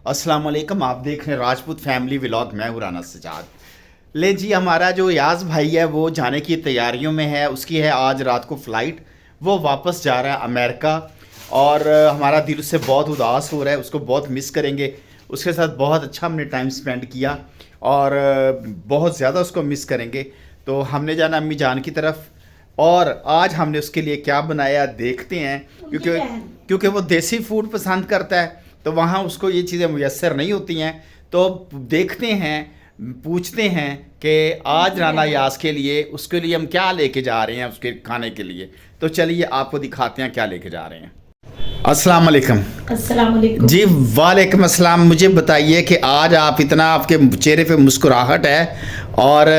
अस्सलाम वालेकुम, आप देख रहे हैं राजपूत फैमिली व्लॉग। मैं हूं राना सजाद। ले जी, हमारा जो याज़ भाई है वो जाने की तैयारियों में है। उसकी है आज रात को फ़्लाइट। वो वापस जा रहा है अमेरिका और हमारा दिल उससे बहुत उदास हो रहा है। उसको बहुत मिस करेंगे। उसके साथ बहुत अच्छा हमने टाइम स्पेंड किया और बहुत ज़्यादा उसको मिस करेंगे। तो हमने जाना अम्मी जान की तरफ और आज हमने उसके लिए क्या बनाया देखते हैं, क्योंकि वो देसी फूड पसंद करता है तो वहाँ उसको ये चीज़ें मुयस्सर नहीं होती हैं। तो देखते हैं, पूछते हैं कि आज राना यास के लिए उसके लिए हम क्या लेके जा रहे हैं उसके खाने के लिए। तो चलिए आपको दिखाते हैं क्या लेके जा रहे हैं। अस्सलाम वालेकुम। अस्सलाम वालेकुम जी वालेकुम अस्सलाम। मुझे बताइए कि आज आप इतना, आपके चेहरे पे मुस्कुराहट है और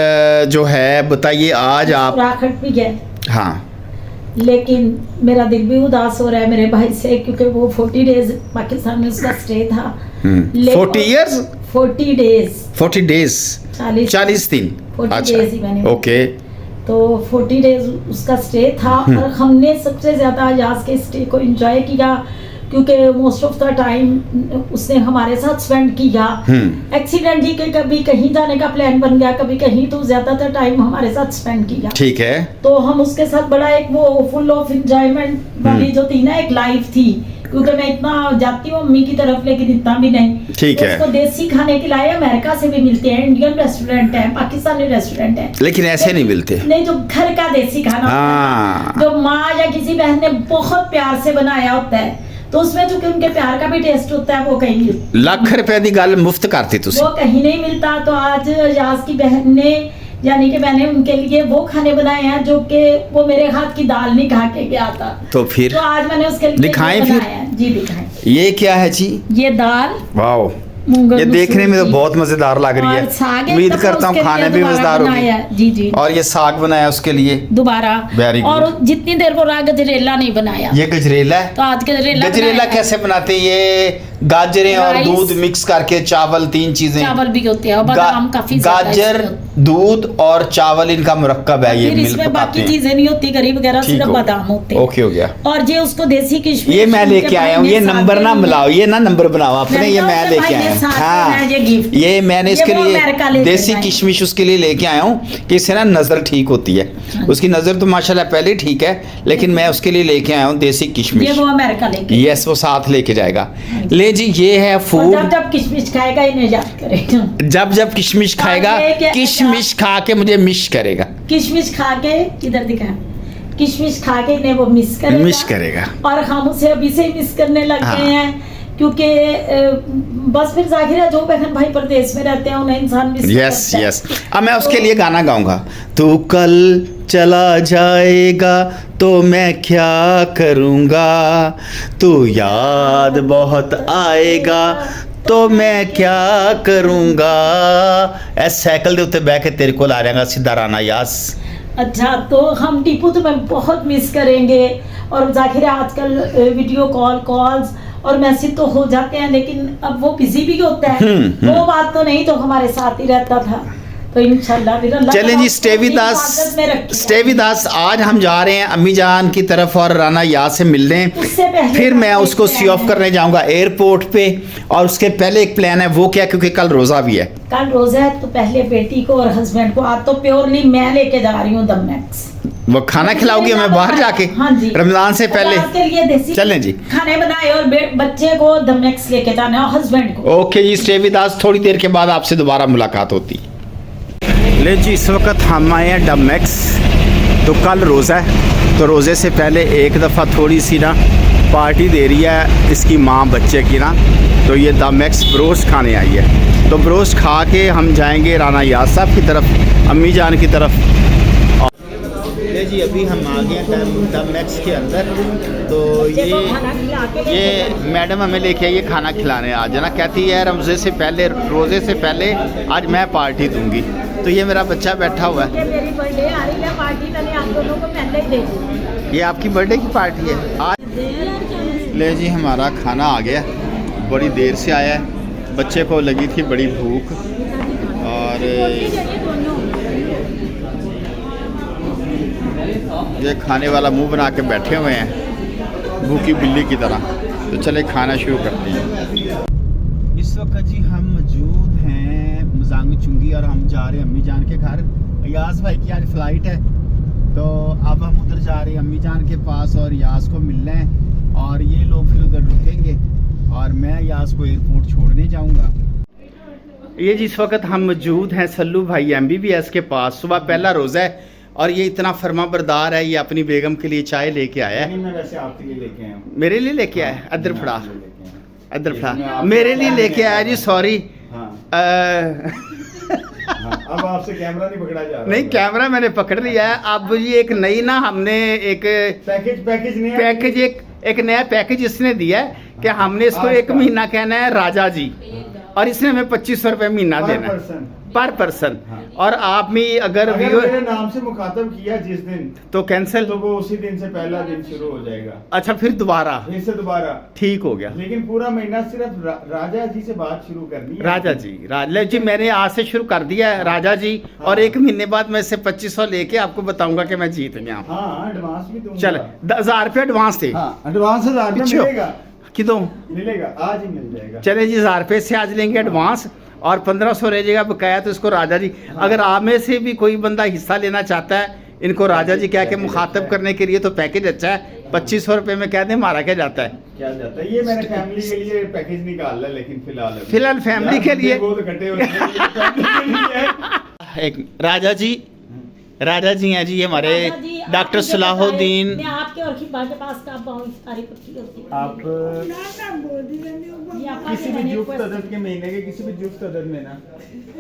जो है बताइए आज आप। मुस्कुराहट भी है, हाँ, लेकिन मेरा दिल भी उदास हो रहा है मेरे भाई से, क्योंकि वो 40 डेज पाकिस्तान में उसका स्टे था। 40 ईयर्स 40 डेज 40 डेज 40 दिन। 40 डेज ही मैंने ओके। तो 40 डेज उसका स्टे था और हमने सबसे ज्यादा याज के स्टे को एंजॉय किया, क्योंकि मोस्ट ऑफ द टाइम उसने हमारे साथ स्पेंड किया। एक्सीडेंटली के कभी कहीं जाने का प्लान बन गया, कभी कहीं, तो ज्यादातर टाइम हमारे साथ स्पेंड किया। ठीक है। तो हम उसके साथ बड़ा एक वो फुल ऑफ एंजॉयमेंट वाली जो थी ना, एक लाइफ थी, क्योंकि मैं इतना जाती हूँ अम्मी की तरफ लेकिन इतना भी नहीं। ठीक है। उसको देसी खाने खिलाए, अमेरिका से भी मिलते हैं, इंडियन रेस्टोरेंट है, पाकिस्तानी रेस्टोरेंट है, लेकिन ऐसे नहीं मिलते। नहीं, जो घर का देसी खाना होता है, जो माँ या किसी बहन ने बहुत प्यार से बनाया होता है, तो उसमें चूंकि उनके प्यार का भी टेस्ट होता है, वो कहीं लाख रुपए की गल मुफ्त करती तुसी, वो कहीं नहीं मिलता। तो आज याज की बहन ने, यानी कि मैंने उनके लिए वो खाने बनाए हैं जो कि वो मेरे हाथ की दाल नहीं खा के गया था। तो फिर तो आज मैंने उसके लिए दिखाएं फिर। जी दिखाएं। ये क्या है जी? ये दाल, वाओ, मूंगल ये देखने में तो बहुत मजेदार लग रही है। उम्मीद करता हूँ खाने भी मजेदार होगी। जी जी। और ये साग बनाया उसके लिए दोबारा। Very good। और जितनी देर को रहा गजरेला नहीं बनाया। ये गजरेला है। तो आज गजरेला कैसे बनाते हैं? ये गाजरें और दूध मिक्स करके, चावल, 3 चीजें, चावल भी होते हैं और बादाम काफी, गाजर, दूध और चावल, इनका मुरक्कब है। ये फिर इसमें बाकी चीजें नहीं होती, करी वगैरह, सिर्फ बादाम होते हैं। ओके, हो गया। और ये उसको देसी किशमिश, ये मैं लेके आया हूँ। ये नंबर ना मिलाओ, ये ना नंबर बनाओ अपने, ये मैं लेके आया हूँ। हाँ, ये मैंने इसके लिए देसी किशमिश उसके लिए लेके आया हूँ कि इससे ना नजर ठीक होती है। उसकी नजर तो माशाल्लाह पहले ठीक है, लेकिन मैं उसके लिए लेके आया हूँ देसी किशमिश। ये वो अमेरिका लेके, यस, वो साथ लेके जाएगा। ले जी, ये है फूड। जब जब किशमिश खाएगा इन्हें याद करेगा, जब जब किशमिश खाएगा, किशमिश खा के मुझे मिस करेगा। किशमिश खा के इधर दिखा, किशमिश खा के इन्हें वो मिस करेगा। और हम उसे अभी से मिस करने लग गए हैं, क्योंकि बस फिर जाहिर है जो बहन भाई प्रदेश में रहते हैं उन्हें इंसान मिस करता है। यस। अब मैं उसके लिए गाना गाऊंगा। तू कल चला जाएगा तो मैं क्या करूँगा, तू याद बहुत आएगा तो मैं क्या करूँगा। ऐस साइकिल दे उत्ते बह के तेरे को ला जाएगा सीधा राना यास। अच्छा, तो हम टीपू तुम्हें बहुत मिस करेंगे। और जाहिर है आजकल वीडियो कॉल्स और मैसेज तो हो जाते हैं, लेकिन अब वो बिजी भी होता है। वो बात तो नहीं, तो हमारे साथ ही रहता था। तो इंशाल्लाह चलें जी, स्टे विद अस। आज हम जा रहे हैं अम्मी जान की तरफ और राना याद से मिलने। फिर मैं उसको सी ऑफ करने जाऊंगा एयरपोर्ट पे। और उसके पहले एक प्लान है, वो क्या, क्योंकि कल रोजा भी है। कल रोजा है, तो पहले बेटी को और हस्बैंड को आज तो प्योरली मैं लेके जा रही हूँ दमैक्स। वो खाना खिलाओगी हमें बाहर जाके? हाँ जी, रमजान से पहले के लिए देसी चलें जी, खाने बनाए और बच्चे को दमैक्स लेके जाना है और हस्बैंड को। ओके जी, स्टे विद अस। थोड़ी देर के बाद आपसे दोबारा मुलाकात होती। ले जी, इस वक्त हम आए हैं डमैक्स। तो कल रोज़ा है, तो रोज़े से पहले एक दफ़ा थोड़ी सी ना पार्टी दे रही है इसकी माँ बच्चे की ना। तो ये डमैक्स ब्रोस्ट खाने आई है। तो ब्रोस्ट खा के हम जाएंगे राना याद साहब की तरफ, अम्मी जान की तरफ। जी अभी हम आ गए हैं डमैक्स के अंदर। तो ये मैडम हमें लेके आई है खाना खिलाने आज, है ना। कहती है रोज़े से पहले आज मैं पार्टी दूंगी। तो ये मेरा बच्चा बैठा हुआ है। मेरी बर्थडे आ रही है, पार्टी मैंने आप दोनों को पहले ही दे दी। ये आपकी बर्थडे की पार्टी है आज। ले जी, हमारा खाना आ गया, बड़ी देर से आया है। बच्चे को लगी थी बड़ी भूख और ये खाने वाला मुंह बना के बैठे हुए हैं भूखी बिल्ली की तरह। तो चले खाना शुरू करते हैं। इस इस वक्त जी हम मौजूद हैं मजांग चुंगी और हम जा रहे हैं अम्मी जान के घर। यास भाई की आज फ्लाइट है, तो अब हम उधर जा रहे हैं अम्मी जान के पास और यास को मिलना है और ये लोग फिर उधर रुकेंगे और मैं यास को एयरपोर्ट छोड़ने जाऊंगा। ये जिस वक्त हम मौजूद हैं सल्लू भाई MBBS के पास। सुबह पहला रोज़ा है और ये इतना फर्मा बरदार है, ये अपनी बेगम के लिए चाय लेके आया है। मैं वैसे आपके लिए लेके आया हूँ। मेरे लिए लेके आया है? अदर फड़ा, अदर मैं फड़ा आपको मेरे लिए लेके आया जी। सॉरी हाँ। अब आपसे कैमरा नहीं पकड़ा जा रहा। नहीं, कैमरा मैंने पकड़ लिया है। अब ये एक नई ना हमने एक पैकेज नहीं है। पैकेज एक नया पैकेज इसने दिया है कि हमने इसको आज 1 का। महीना कहना है राजा जी, और इसने हमें 2500 रुपये महीना पर देना है पर्सन। पर पर्सन। हाँ। और आप में अगर अगर व्यूअर मेरे नाम से मुखातब किया जिस दिन, तो कैंसिल। तो वो उसी दिन से पहला दिन शुरू हो जाएगा। अच्छा, फिर दोबारा फिर से दोबारा। ठीक हो गया। लेकिन पूरा महीना सिर्फ राजा जी से बात शुरू करनी है। राजा जी, जी मैंने आज से शुरू कर दिया है राजा जी। हाँ। और 1 महीने बाद मैं इससे 2500 लेके आपको बताऊंगा कि मैं जीत गया हूँ। हाँ, एडवांस भी दूंगा। चल 10,000 रुपये एडवांस थे। हाँ, एडवांस 1000 रुपये पीछे हो। मिलेगा। कितों मिलेगा, आज ही मिल जाएगा। चले जी, 1000 रुपये से आज लेंगे एडवांस और 1500 रह जाएगा बकाया। तो इसको राजा जी, अगर आप में से भी कोई बंदा हिस्सा लेना चाहता है, इनको राजा जी कह के मुखातब करने के लिए, तो पैकेज अच्छा है। 2500 रुपये में कह दें मारा क्या जाता है। क्या जाता है, ये मैंने फैमिली के लिए पैकेज निकाला है, लेकिन फिलहाल फैमिली के लिए बहुत इकट्ठे होते हैं, फैमिली के लिए। एक राजा जी हैं जी, ये हमारे राजा जी, आप डॉक्टर मुझे सलाहुद्दीन। बताएं, मैं आपके और खिबा के पास कब आऊं, तारीख पक्की होती है। आप ये आपका किसी भी मैंने जुफ्त request- अदद के महीने के किसी भी जुफ्त अदद में ना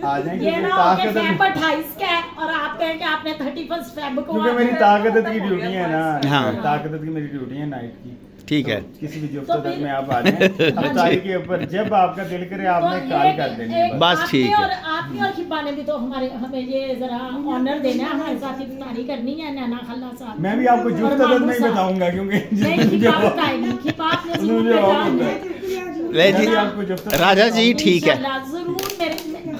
आ जाएं, ये क्योंकि ना हो कि ताकत फेब 28 का है और आप कहें कि आपने 31 फेब को क्योंकि मेरी ताकत की ड्यूटी है ना। हाँ। ताकत की मेरी ड्यूटी है नाइट की। ठीक है। तो किसी भी जुफ्त तो अदद फिर- में आप आ जाएं। अब तारीख के ऊपर जब आपका दिल करे आपने कॉल कर देनी है। बस ठीक है। और आपने और खिबा ने भी तो हमें ये जरा ऑनर देना है, हमारे साथ इफ्तारी करनी है नैना खल्ला साहब। मैं भी आपको जुफ्त और अदद मामू में ही साहब। बताऊंगा, क्योंकि नहीं, खिबा बताएगी, खिबा आपने उसमें जरूर मुझे और बताना होता है। है। ले जी, मैं भी आपको जुफ्त अदद राजा जी ठीक है। इंशाल्लाह जरूर मेरे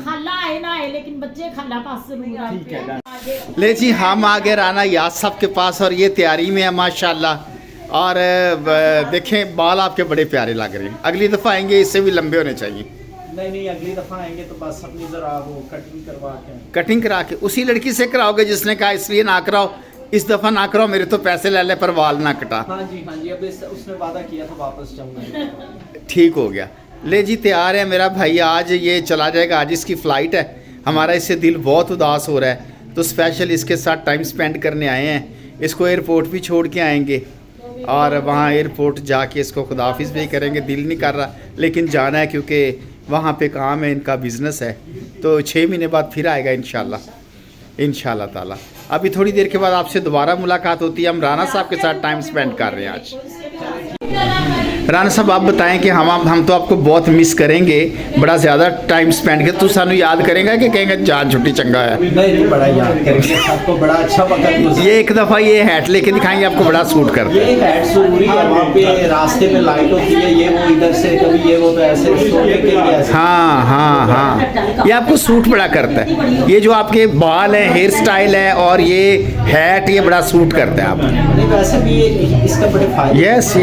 खाला आए ना आए, लेकिन बच्चे खाला पास जरूर आए। ठीक है, डन। ले जी, हम आगे राना याद साहब के पास और ये तैयारी में है माशाल्लाह। और देखें बाल आपके बड़े प्यारे लग रहे हैं। अगली दफ़ा आएंगे इससे भी लंबे होने चाहिए। नहीं, अगली दफा आएंगे तो बस अपनी जरा वो कटिंग करवा के। कटिंग करा के उसी लड़की से कराओगे जिसने कहा इसलिए ना कराओ, इस दफ़ा ना कराओ, मेरे तो पैसे ले ले पर बाल ना कटा। हाँ जी, अब उसने वादा किया था वापस जाऊंगा। ठीक हो गया। ले जी, तैयार है मेरा भाई। आज ये चला जाएगा, आज इसकी फ़्लाइट है। हमारा इससे दिल बहुत उदास हो रहा है, तो स्पेशल इसके साथ टाइम स्पेंड करने आए हैं। इसको एयरपोर्ट भी छोड़ के आएंगे और वहाँ एयरपोर्ट जाके इसको खुदाफिज भी करेंगे। दिल नहीं कर रहा लेकिन जाना है, क्योंकि वहाँ पे काम है, इनका बिज़नेस है। तो 6 महीने बाद फिर आएगा इंशाल्लाह ताला। अभी थोड़ी देर के बाद आपसे दोबारा मुलाकात होती है। हम राना साहब के साथ टाइम स्पेंड कर रहे हैं आज। राना साहब आप बताएं कि हम तो आपको बहुत मिस करेंगे, बड़ा ज़्यादा टाइम स्पेंड किया। तू सानू याद करेगा कि कहेंगे जान छुट्टी चंगा है। नहीं, बड़ा याद करेंगे आपको, बड़ा अच्छा वक्त। ये एक दफ़ा ये हैट लेके दिखाएंगे, आपको बड़ा सूट करता ये है। हैट जरूरी है, वहाँ पे रास्ते पे लाइट होती है, ये वो इधर से कभी ये वो, तो ऐसे सोने के लिए ऐसे। हाँ, ये आपको सूट बड़ा करता है। ये जो आपके बाल हैं, हेयर स्टाइल है और ये हैट, ये बड़ा सूट करता है आपको। नहीं, वैसे भी इसका बड़े फायदे। यस।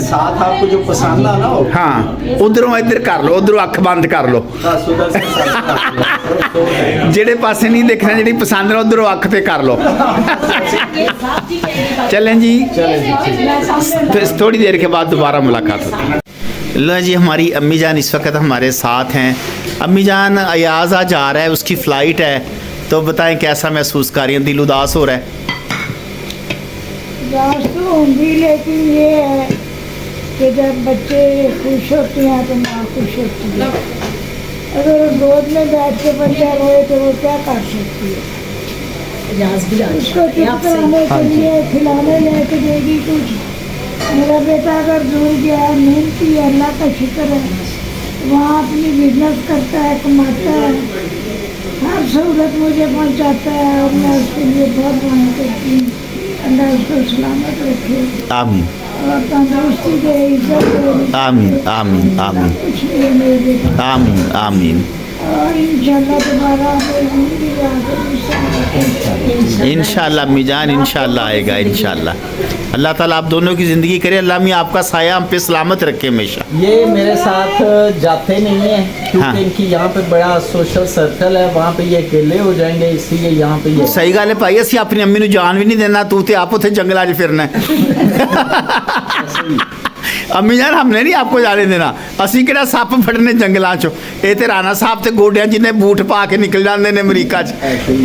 साथ आपको जो पसंद आना हो, हाँ, उधरों इधर कर लो, उधरों अख बंद कर लो। बस उधर से जेड़े पासे नहीं देखना, जेड़ी पसंद है उधरों अख पे कर लो। चलें जी, फिर थोड़ी देर के बाद दोबारा मुलाकात होती है। लो जी, हमारी अम्मी जान इस वक्त हमारे साथ हैं। अम्मी जान, अयाज आज आ रहा है, उसकी फ़्लाइट है, तो बताएं कैसा महसूस कर रही हैं? दिल उदास हो रहा है? उदास तो होंगी, लेकिन ये है कि जब बच्चे खुश होते हैं तो माँ खुश होती है। अगर गोद में बैठ के बच्चा रोए तो वो क्या कर सकती है? उसको चुप कराने के लिए खिलाने लेके देगी कुछ। मेरा बेटा अगर दूर गया, मेहनती है, अल्लाह का शुक्र है, वहाँ अपनी बिजनेस करता है, कमाता है, हर सहूलत मुझे पहुँचाता है और मैं उसके लिए बहुत मांग करती हूँ। अल्लाह उसको सलामत रखे आमीन और तंदुरुस्ती दे, इज्जत दे। आमीन आमीन आमीन कुछ नहीं मेरे बेटा। आमीन आमीन। और इंशाल्लाह दोबारा हमें जिंदगी में आगे इंशाल्लाह अम्मी जान, इंशाल्लाह आएगा इंशाल्लाह। अल्लाह ताला आप दोनों की ज़िंदगी करे, अल्लाह मियाँ आपका साया हम पे सलामत रखे हमेशा। ये मेरे साथ जाते नहीं है क्योंकि हाँ। इनकी यहाँ पे बड़ा सोशल सर्कल है, वहाँ पे ये अकेले हो जाएंगे, इसलिए यहाँ पे ये सही गल है भाई, असी अपनी अम्मी नूं जान भी नहीं देना, तू तो आप उत्थे जंगलों 'च फिरना है। अम्मी जान हमने नहीं आपको जाने देना, असी किहड़ा सप फड़ने जंगलों 'चों। ये तो राणा साहब ते गोडियां जिन्हें बूट पा के निकल जाते हैं अमरीका 'च,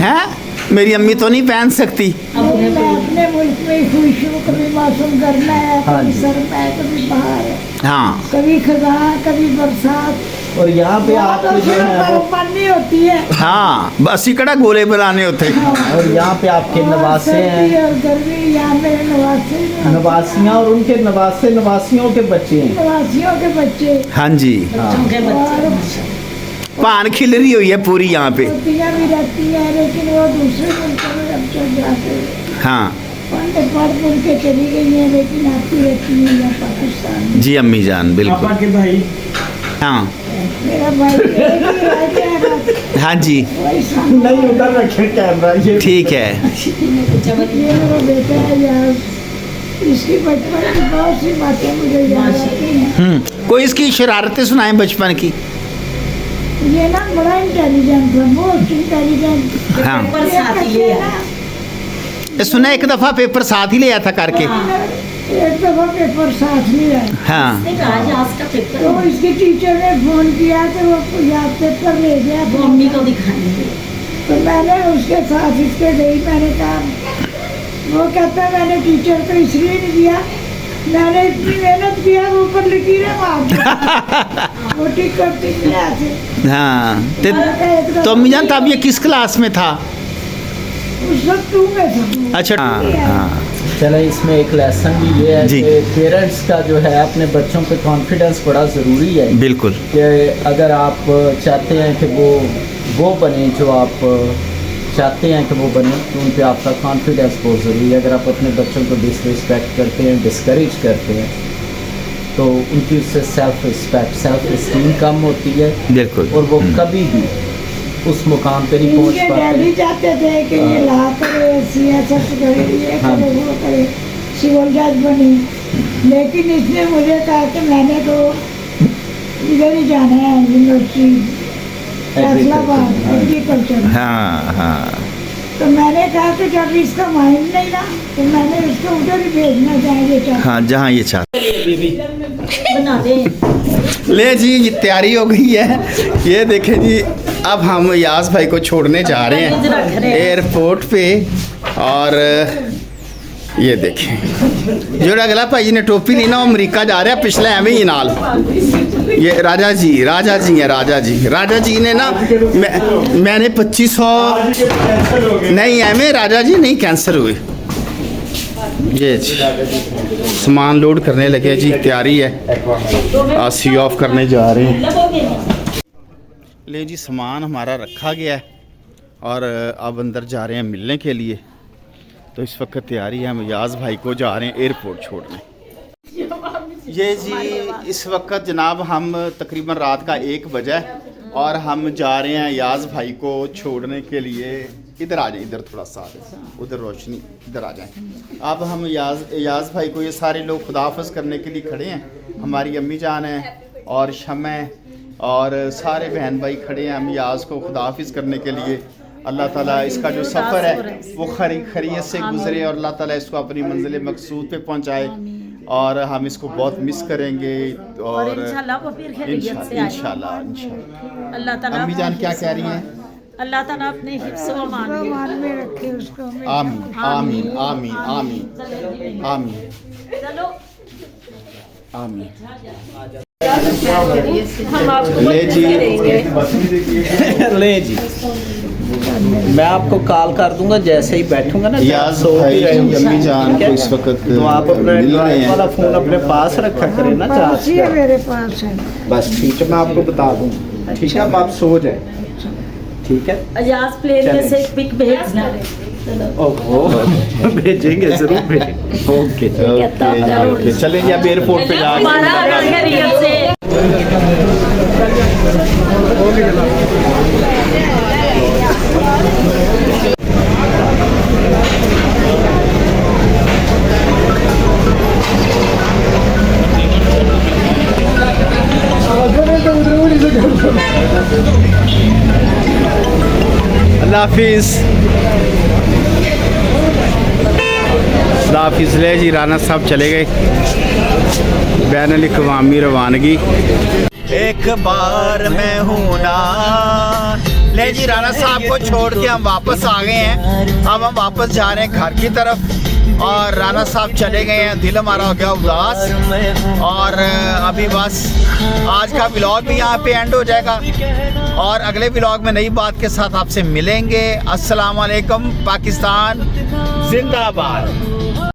हैं मेरी अम्मी तो नहीं पहन सकती। नहीं, मैं अपने मुल्क में ही खुश हूँ। कभी मौसम गर्मा है, हाँ कभी जी। सर्द है, कभी बाहर है, हाँ कभी खज़ां, कभी बरसात। और यहाँ पे आपके जो है वो पानी होती है हाँ, असी किहड़ा गोले बनाने उत्थे। और यहाँ पे आपके नवासे सर्दी हैं, और गर्मी, यहाँ मेरे नवासे हैं। नवासियाँ और उनके नवासियों के बच्चे हैं। नवासियों के बच्चे हाँ जी, और पान खिलरी हुई है पूरी यहाँ पे। पोतियाँ भी रहती हैं, लेकिन वो दूसरे मुल्कों में अब चल जाते हैं। हाँ पढ़ के चली गई हैं, लेकिन आती रहती हैं यहाँ पाकिस्तान में। जी अम्मी जान बिल्कुल। पापा के भाई हाँ मेरा भाई एक ही रह गया बस, हाँ जी वही सामने। नहीं उधर रखे कैमरा ये ठीक है। ये मेरा बेटा है यार, इसकी बचपन की बहुत सी बातें मुझे याद आती हैं। कोई इसकी शरारतें सुनाएं बचपन की। ये ना बड़ा इंटेलिजेंट था, मोस्ट इंटेलिजेंट। हाँ पेपर साथ ही ले आया। ये सुना एक दफ़ा पेपर साथ ही ले आया था करके। एक दफा पेपर साथ नहीं आया, हाँ उसने कहा आज आज का पेपर तो इसके टीचर ने फोन किया कि वो याद पेपर ले गया, वो मम्मी को दिखाने के लिए। तो मैंने उसके साथ इसके गई। मैंने कहा, वो कहता है मैंने टीचर को इसलिए नहीं दिया, मैंने इतनी मेहनत किया, वो ऊपर लकीरें मार दी। वो टिक करती नहीं आते। हाँ तो अम्मी जान तब ये किस क्लास में था? उस वक्त 2 में था। अच्छा हाँ चले इसमें एक लेसन भी ये है जी। कि पेरेंट्स का जो है अपने बच्चों पे कॉन्फिडेंस बड़ा ज़रूरी है बिल्कुल। कि अगर आप चाहते हैं कि वो बने जो आप चाहते हैं कि वो बने, तो उन पे आपका कॉन्फिडेंस बहुत ज़रूरी है। अगर आप अपने बच्चों को डिसरिस्पेक्ट करते हैं, डिस्करेज करते हैं, तो उनकी उससे सेल्फ रिस्पेक्ट, सेल्फ इस्टीम कम होती है बिल्कुल। और वो कभी भी उस मुकाम पे नहीं पहुंच इनके पाते। डैडी चाहते थे कि ये ला करे, CSF करे, ये हाँ। करे, वो करे, सिविल जज बनी। लेकिन इसने मुझे कहा कि मैंने तो इधर ही जाना है, यूनिवर्सिटी फैसलाबाद एग्रीकल्चर। हाँ हाँ तो मैंने कहा कि जब इसका माइंड नहीं ना, तो मैंने उसको उधर ही भेजना चाहिए चाहता। हाँ जहाँ ये चाहते। बना दे। ले जी ये तैयारी हो गई है, ये देखें जी अब हम यास भाई को छोड़ने जा रहे हैं एयरपोर्ट पे। और ये देखें जो अगला भाई ने टोपी ली ना वो अमरीका जा रहा है, पिछले एवं ही नाल। ये राजा जी हैं, राजा जी ने ना मैंने 2500 नहीं एवं राजा जी नहीं कैंसर हुए। ये जी सामान लोड करने लगे जी, तैयारी है, सी ऑफ करने जा रहे हैं। ले जी सामान हमारा रखा गया है और अब अंदर जा रहे हैं मिलने के लिए। तो इस वक्त तैयारी है, हम याज भाई को जा रहे हैं एयरपोर्ट छोड़ने। ये जी इस वक्त जनाब हम तकरीबन रात का 1 बजा है और हम जा रहे हैं याज भाई को छोड़ने के लिए। इधर आ जाएं, इधर थोड़ा सा उधर रोशनी, इधर आ जाएं। अब हम याज भाई को, ये सारे लोग खुदाफिज करने के लिए खड़े हैं। हमारी अम्मी जान है और शम्मा और सारे बहन भाई खड़े हैं हम याज को खुदाफिज करने के लिए। अल्लाह ताला इसका जो सफ़र है वो खैरियत से गुजरे और अल्लाह ताला इसको अपनी मंजिल मकसूद पे पहुंचाए। और हम इसको बहुत मिस करेंगे और इंशाल्लाह वो फिर खैरियत से आए। इंशाल्लाह। अल्लाह ताला अम्मी जान क्या कह रही हैं? अल्लाह ताला अपने हिफ्ज़ व अमान में मान में रखे उसको। आमीन आमीन आमीन आमीन आमीन चलो आमीन। हम आपको ले जी ले जी मैं आपको कॉल कर दूंगा जैसे ही बैठूंगा ना। याज सो भाई भी रहेंगे, अम्मी जान ठीक को है? इस वक्त तो आप अपना मिल रहे ड्राइव हैं। वाला फोन अपने पास रखा करें ना पास ही है, चार्ज। मेरे पास है। बस ठीक है, मैं आपको बता दूंगा। ठीक है, अब आप सो जाए। ठीक है, अजाज प्लेन में से एक पिक भेजना। चलो ओहो भेजेंगे जरूर भेजेंगे। ओके ओके चलें जी अब एयरपोर्ट पे हमारा जाके खैरियत से अल्लाह हाफिज़। ले जी राना साहब चले गए, बैनुल अक़वामी रवानगी। एक बार मैं हूँ ना। ले जी राना साहब को छोड़ के हम वापस आ गए हैं। अब हम वापस जा रहे हैं घर की तरफ और राना साहब चले गए हैं। दिल हमारा हो गया उदास और अभी बस आज का व्लॉग भी यहाँ पे एंड हो जाएगा और अगले व्लॉग में नई बात के साथ आपसे मिलेंगे। अस्सलाम वालेकुम। पाकिस्तान जिंदाबाद।